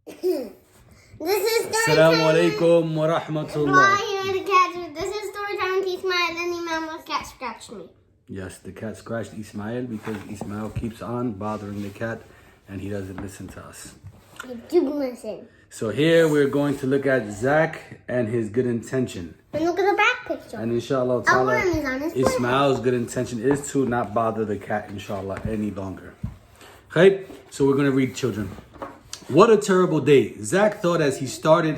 This is story Assalamu time. alaikum wa rahmatullah. This is story time with Ismael, and Imam's cat scratched me. Yes, the cat scratched Ismael because Ismael keeps on bothering the cat and he doesn't listen to us. I do listen. So here we're going to look at Zach and his good intention. And look at the back picture. And inshallah A worm is on his Ismael's good intention is to not bother the cat, inshallah, any longer. Okay, so we're going to read, children. What a terrible day. Zach thought as he stared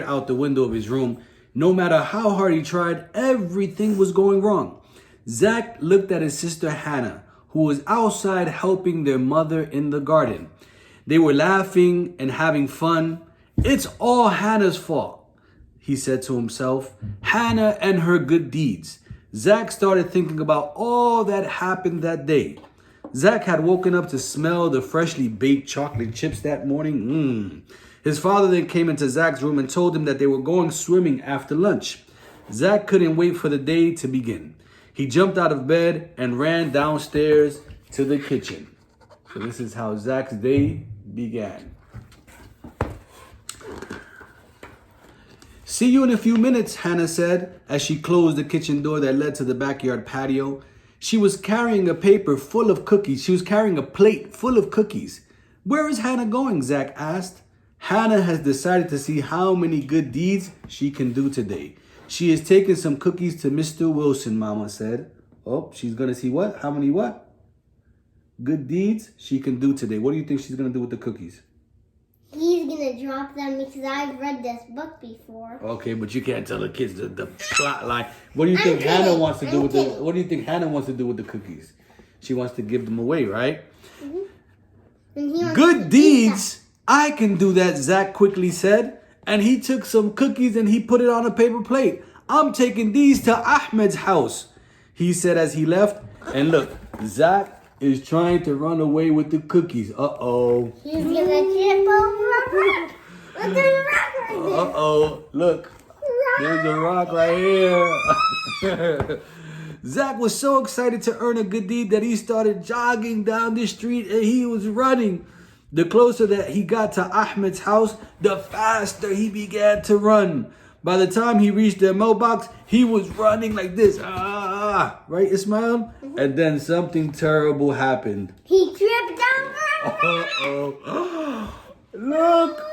out the window of his room. No matter how hard he tried, everything was going wrong. Zach looked at his sister Hannah, who was outside helping their mother in the garden. They were laughing and having fun. It's all Hannah's fault, he said to himself. Hannah and her good deeds. Zach started thinking about all that happened that day. Zach had woken up to smell the freshly baked chocolate chips that morning. His father then came into Zach's room and told him that they were going swimming after lunch. Zach couldn't wait for the day to begin. He jumped out of bed and ran downstairs to the kitchen. So this is how Zach's day began. See you in a few minutes, Hannah said as she closed the kitchen door that led to the backyard patio. She was carrying a plate full of cookies. Where is Hannah going? Zach asked. Hannah has decided to see how many good deeds she can do today. She is taking some cookies to Mr. Wilson, Mama said. Oh, she's going to see what? How many what? Good deeds she can do today. What do you think she's going to do with the cookies? He's going to drop them because I've read this book before. Okay, but you can't tell the kids the plot line. What do you think Hannah wants to do with the What do you think Hannah wants to do with the cookies? She wants to give them away, right? Mm-hmm. Good deeds. I can do that, Zach quickly said. And he took some cookies and he put it on a paper plate. I'm taking these to Ahmed's house, he said as he left. And look, Zach is trying to run away with the cookies. Uh-oh. He's going to trip over a rock. Look, there's a rock right there. Uh-oh. Look, there's a rock right here. Zach was so excited to earn a good deed that he started jogging down the street and he was running. The closer that he got to Ahmed's house, the faster he began to run. By the time he reached the mailbox, he was running like this. Right, Ismael? And then something terrible happened. He tripped over. Uh-oh. Look!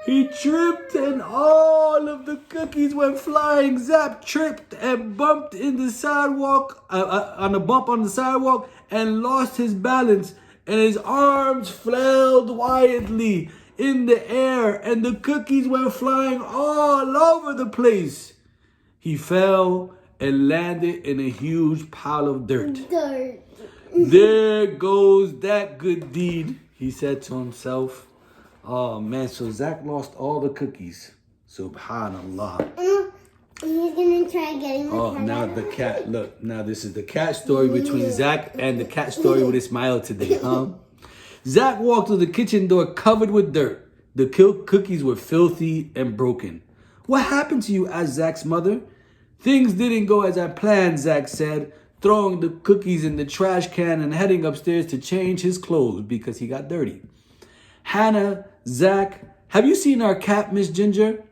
He tripped and all of the cookies went flying. Zach tripped and bumped in the sidewalk, on a bump on the sidewalk, and lost his balance. And his arms flailed wildly in the air, and the cookies went flying all over the place. He fell and landed in a huge pile of dirt. There goes that good deed, he said to himself. Oh man, so Zach lost all the cookies. Subhanallah. He's gonna try getting the cat. Now the cat. Look, now this is the cat story between Zach and the cat story with Ismael today, huh? Zach walked through the kitchen door covered with dirt. The cookies were filthy and broken. What happened to you? Asked Zach's mother. Things didn't go as I planned, Zach said, throwing the cookies in the trash can and heading upstairs to change his clothes because he got dirty. Hannah, Zach, have you seen our cat, Miss Ginger?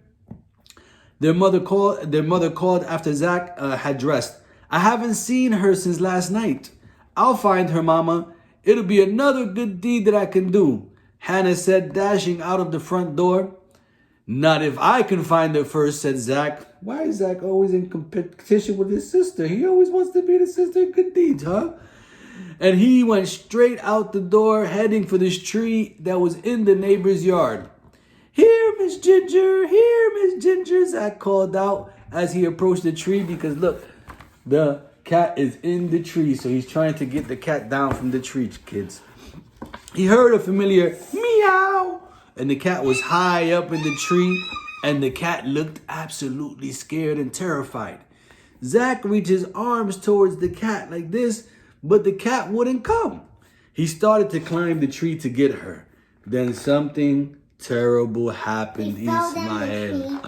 Their mother called after Zach had dressed. I haven't seen her since last night. I'll find her, Mama. It'll be another good deed that I can do, Hannah said, dashing out of the front door. Not if I can find her first, said Zach. Why is Zach always in competition with his sister? He always wants to be the sister of good deeds, huh? And he went straight out the door, heading for this tree that was in the neighbor's yard. Here, Miss Ginger, Zach called out as he approached the tree because, look, the cat is in the tree, so he's trying to get the cat down from the tree, kids. He heard a familiar meow, and the cat was high up in the tree, and the cat looked absolutely scared and terrified. Zach reached his arms towards the cat like this, but the cat wouldn't come. He started to climb the tree to get her. Then something terrible happened, Ismael.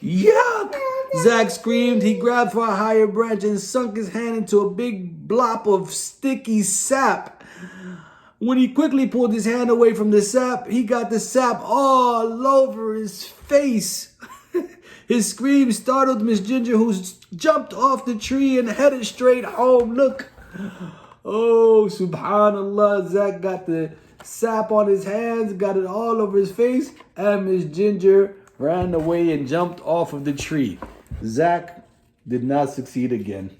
Yuck! Zach screamed. He grabbed for a higher branch and sunk his hand into a big blob of sticky sap. When he quickly pulled his hand away from the sap, he got the sap all over his face. His scream startled Miss Ginger, who jumped off the tree and headed straight home. Look. Oh, subhanallah. Zach got the sap on his hands, got it all over his face, and Miss Ginger ran away and jumped off of the tree. Zach did not succeed again.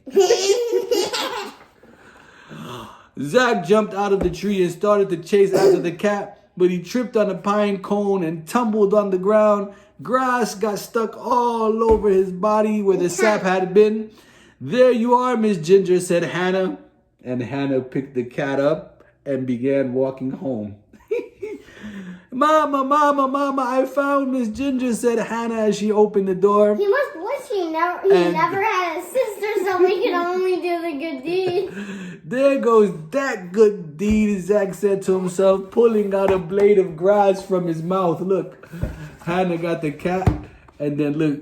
Zach jumped out of the tree and started to chase after the cat, but he tripped on a pine cone and tumbled on the ground. Grass got stuck all over his body where the sap had been. There you are, Miss Ginger, said Hannah. And Hannah picked the cat up and began walking home. Mama, mama, mama, I found Miss Ginger, said Hannah as she opened the door. He must wish he never had a sister so we could only do the good deed. There goes that good deed, Zach said to himself, pulling out a blade of grass from his mouth. Look, Hannah got the cat, and then look,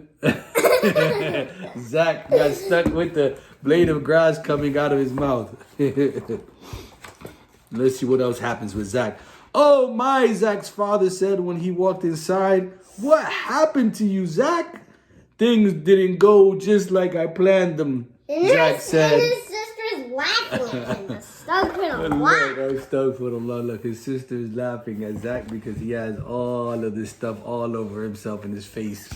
Zach got stuck with the blade of grass coming out of his mouth. Let's see what else happens with Zach. Oh my, Zach's father said when he walked inside. What happened to you, Zach? Things didn't go just like I planned them, Zach said. And his sister's laughing. Look, his sister is laughing at Zach because he has all of this stuff all over himself and his face.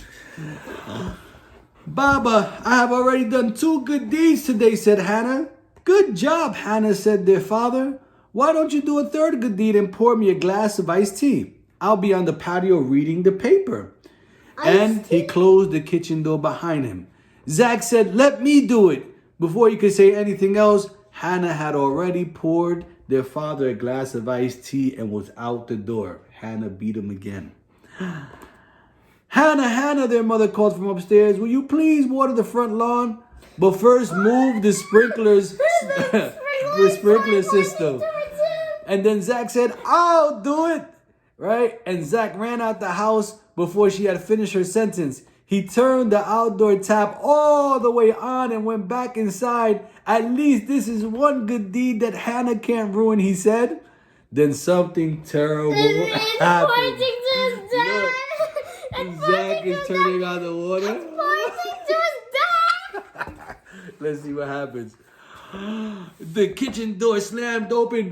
Baba, I have already done 2 good deeds today, said Hannah. Good job, Hannah, said their father. Why don't you do a 3rd good deed and pour me a glass of iced tea? I'll be on the patio reading the paper. And he closed the kitchen door behind him. Zach said, let me do it. Before he could say anything else, Hannah had already poured their father a glass of iced tea and was out the door. Hannah beat him again. Hannah, their mother called from upstairs. Will you please water the front lawn? But first move the sprinklers, the sprinkler system. And then Zach said, I'll do it. Right? And Zach ran out the house before she had finished her sentence. He turned the outdoor tap all the way on and went back inside. At least this is one good deed that Hannah can't ruin, he said. Then something terrible happened. Look, Zach is turning on the water. Let's see what happens. The kitchen door slammed open.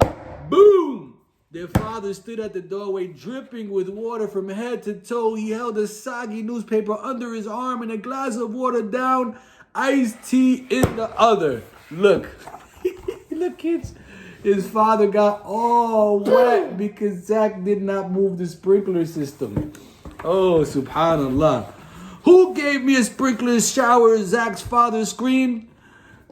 Boom! Their father stood at the doorway, dripping with water from head to toe. He held a soggy newspaper under his arm and a glass of water down, iced tea in the other. Look. Look, kids. His father got all wet because Zach did not move the sprinkler system. Oh, subhanallah. Who gave me a sprinkler shower? Zach's father screamed.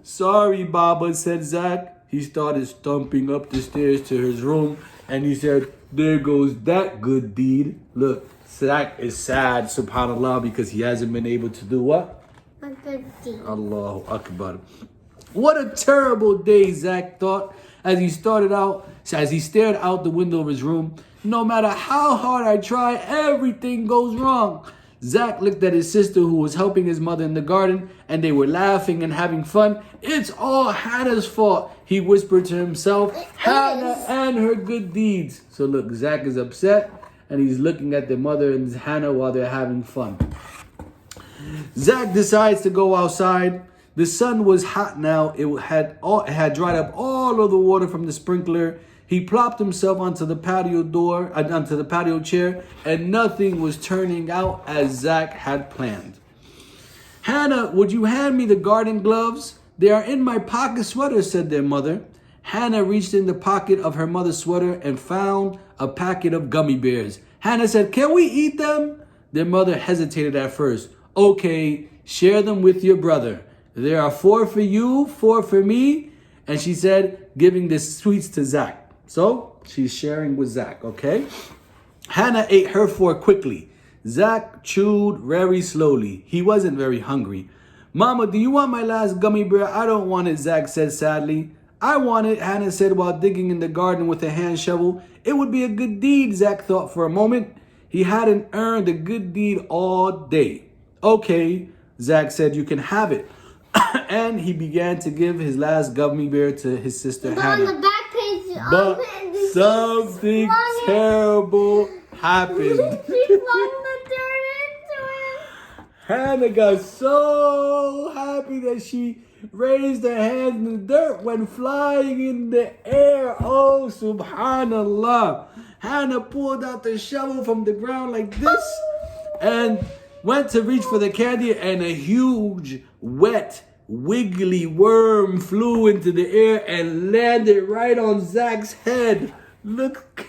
Sorry, Baba, said Zach. He started stomping up the stairs to his room. And he said, there goes that good deed. Look, Zach is sad, subhanAllah, because he hasn't been able to do what? A good deed. Allahu Akbar. What a terrible day, Zach thought, as he stared out the window of his room. No matter how hard I try, everything goes wrong. Zach looked at his sister who was helping his mother in the garden, and they were laughing and having fun. It's all Hannah's fault, he whispered to himself. Hannah and her good deeds. So look, Zach is upset, and he's looking at their mother and Hannah while they're having fun. Zach decides to go outside. The sun was hot now. It had dried up all of the water from the sprinkler. He plopped himself onto the patio chair, and nothing was turning out as Zach had planned. Hannah, would you hand me the garden gloves? They are in my pocket sweater, said their mother. Hannah reached in the pocket of her mother's sweater and found a packet of gummy bears. Hannah said, can we eat them? Their mother hesitated at first. Okay, share them with your brother. There are 4 for you, 4 for me. And she said, giving the sweets to Zach. So she's sharing with Zach, okay? Hannah ate her 4 quickly. Zach chewed very slowly. He wasn't very hungry. Mama, do you want my last gummy bear? I don't want it, Zach said sadly. I want it, Hannah said while digging in the garden with a hand shovel. It would be a good deed, Zach thought for a moment. He hadn't earned a good deed all day. Okay, Zach said, you can have it. And he began to give his last gummy bear to his sister Hannah. On the back page, something terrible happened. She flung the dirt into him. Hannah got so happy that she raised her hands and the dirt went flying in the air. Oh, subhanallah. Hannah pulled out the shovel from the ground like this and went to reach for the candy, and a huge, wet, wiggly worm flew into the air and landed right on Zach's head. Look,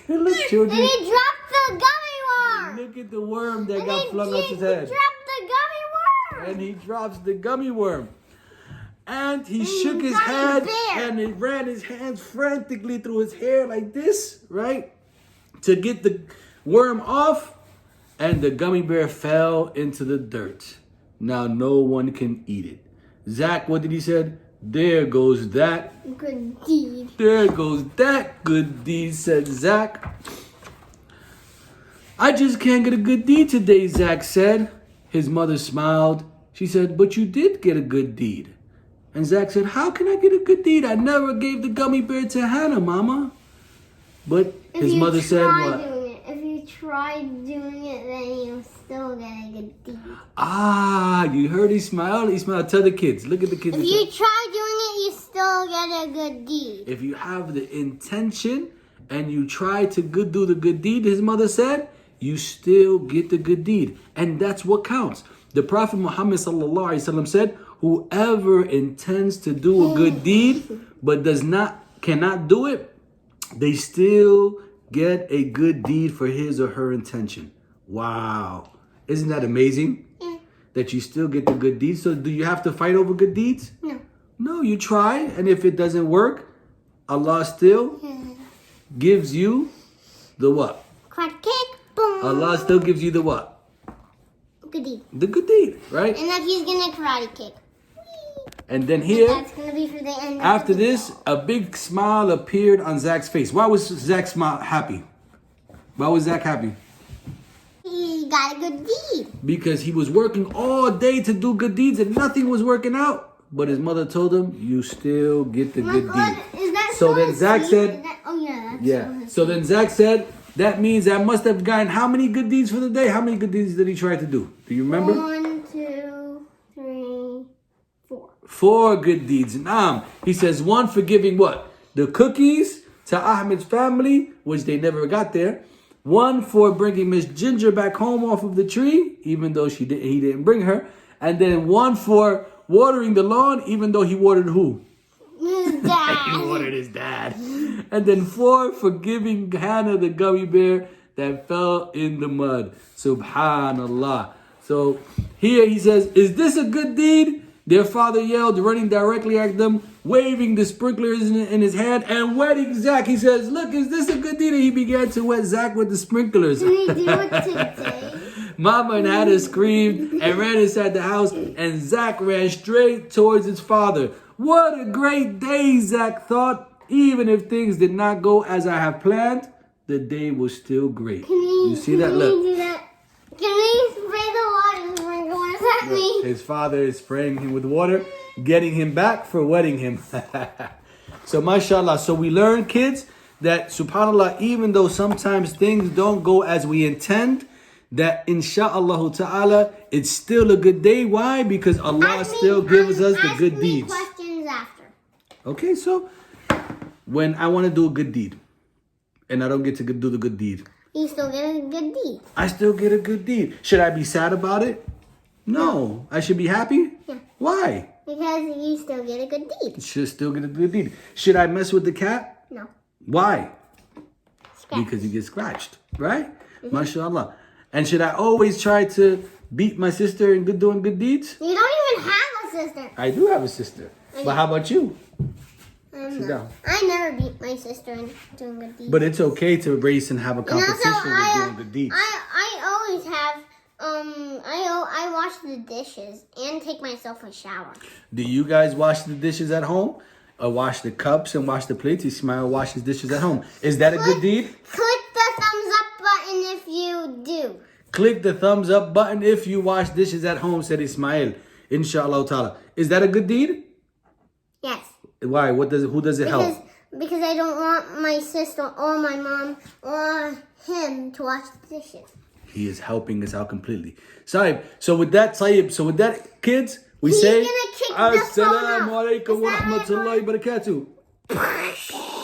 children. And he dropped the gummy worm. Look at the worm that got flung off his head. He dropped the gummy worm. And he drops the gummy worm. And he shook his head and he ran his hands frantically through his hair like this, right? To get the worm off. And the gummy bear fell into the dirt. Now no one can eat it. Zach, what did he say? There goes that good deed. There goes that good deed, said Zach. I just can't get a good deed today, Zach said. His mother smiled. She said, but you did get a good deed. And Zach said, how can I get a good deed? I never gave the gummy bear to Hannah, Mama. But his mother said, what? If you try doing it, then you'll still get a good deed. Ah, you heard Ismael? Ismael, tell the kids. Look at the kids. If you try doing it, you still get a good deed. If you have the intention and you try to do the good deed, his mother said, you still get the good deed. And that's what counts. The Prophet Muhammad ﷺ said, whoever intends to do a good deed but cannot do it, they still get a good deed for his or her intention. Wow. Isn't that amazing? Yeah. That you still get the good deeds. So do you have to fight over good deeds? No. No, you try. And if it doesn't work, Allah still gives you the what? Quack kick, boom. Allah still gives you the what? Good deed. The good deed, right? And then he's going to karate kick. And then here, That's going to be for the end after of the this, video. a big smile appeared on Zach's face. Why was Zach happy? Why was Zach happy? He got a good deed. Because he was working all day to do good deeds and nothing was working out. But his mother told him, you still get the good deed. Is that So then Zach said, oh yeah, that's So then Zach said, that means I must have gotten how many good deeds for the day? How many good deeds did he try to do? Do you remember? 1, 2, 3, 4. 4 good deeds. He says 1 for giving what? The cookies to Ahmed's family, which they never got there. 1 for bringing Miss Ginger back home off of the tree, even though he didn't bring her. And then 1 for watering the lawn, even though he watered who? His dad. He watered his dad. And then 4 for giving Hannah the gummy bear that fell in the mud. Subhanallah. So here he says, is this a good deed? Their father yelled, running directly at them, waving the sprinklers in his hand and wetting Zach. He says, look, is this a good deed? And he began to wet Zach with the sprinklers. Can we do it today? Mama and Hannah screamed and ran inside the house, and Zach ran straight towards his father. What a great day, Zach thought. Even if things did not go as I have planned, the day was still great. You see that? Look. Can we do that? Can we spray the water sprinklers at me? His father is spraying him with water, getting him back for wetting him. So, mashallah. So we learn, kids, that subhanallah, even though sometimes things don't go as we intend, that insha'Allah ta'ala, it's still a good day. Why? Because Allah still gives us the good deeds. Questions after. Okay, so when I want to do a good deed and I don't get to do the good deed, You still get a good deed. I still get a good deed. Should I be sad about it? No. I should be happy? Yeah. Why? Because you still get a good deed. Should still get a good deed. Should I mess with the cat? No. Why? Scratch. Because you get scratched, right? MashaAllah. And should I always try to beat my sister in doing good deeds? You don't even have a sister. I do have a sister. But how about you? Sit No. down. I never beat my sister in doing good deeds. But it's okay to race and have a And also, competition with doing good deeds. I always have, I wash the dishes and take myself a shower. Do you guys wash the dishes at home? Or wash the cups and wash the plates? Ismael washes dishes at home. Is that a good deed? Click the thumbs up button if you do. Click the thumbs up button if you wash dishes at home, said Ismael. Inshallah ta'ala. Is that a good deed? Yes. Why? Who does it help? Because I don't want my sister or my mom or him to wash the dishes. He is helping us out completely. Saib, so with that, kids, we He's say, gonna kick this phone Assalamu out. alaikum wa Assalamu rahmatullahi wa barakatuh.